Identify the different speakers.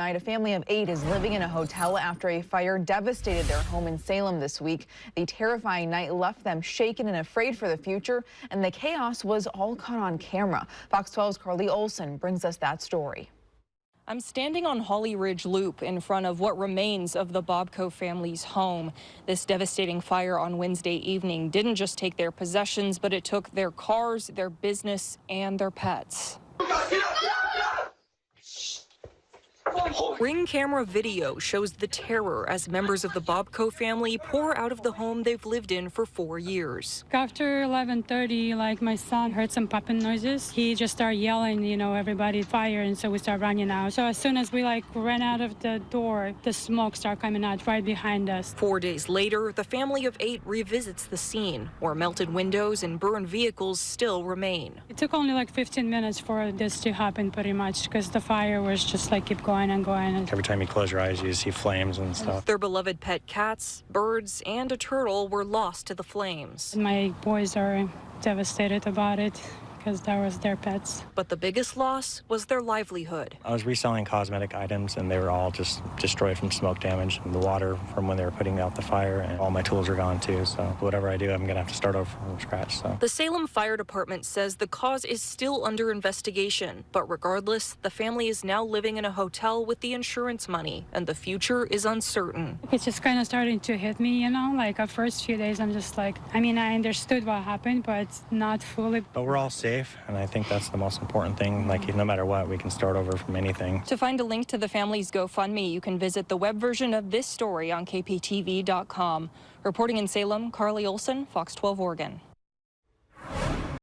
Speaker 1: A family of 8 is living in a hotel after a fire devastated their home in Salem this week. The terrifying night left them shaken and afraid for the future, and the chaos was all caught on camera. Fox 12's Carly Olson brings us that story.
Speaker 2: I'm standing on Holly Ridge Loop in front of what remains of the Bobco family's home. This devastating fire on Wednesday evening didn't just take their possessions, but it took their cars, their business, and their pets. Ring camera video shows the terror as members of the Bobco family pour out of the home they've lived in for 4 years.
Speaker 3: After 11:30, my son heard some popping noises. He just started yelling, everybody fire, and so we start running out. So as soon as we ran out of the door, the smoke started coming out right behind us.
Speaker 2: 4 days later, the family of 8 revisits the scene, where melted windows and burned vehicles still remain.
Speaker 3: It took only 15 minutes for this to happen, pretty much, because the fire was just keep going and going.
Speaker 4: Every time you close your eyes, you see flames and stuff.
Speaker 2: Their beloved pet cats, birds, and a turtle were lost to the flames.
Speaker 3: My boys are devastated about it, because that was their pets.
Speaker 2: But the biggest loss was their livelihood.
Speaker 4: I was reselling cosmetic items, and they were all just destroyed from smoke damage and the water from when they were putting out the fire, and all my tools are gone too, so whatever I do, I'm gonna have to start over from scratch. So
Speaker 2: the Salem Fire Department says the cause is still under investigation, but regardless, the family is now living in a hotel with the insurance money, and the future is uncertain.
Speaker 3: It's just kind of starting to hit me, the first few days, I'm just I understood what happened, but not fully.
Speaker 4: But we're all safe. And I think that's the most important thing. No matter what, we can start over from anything.
Speaker 2: To find a link to the family's GoFundMe, you can visit the web version of this story on kptv.com. Reporting in Salem, Carly Olson, Fox 12 Oregon.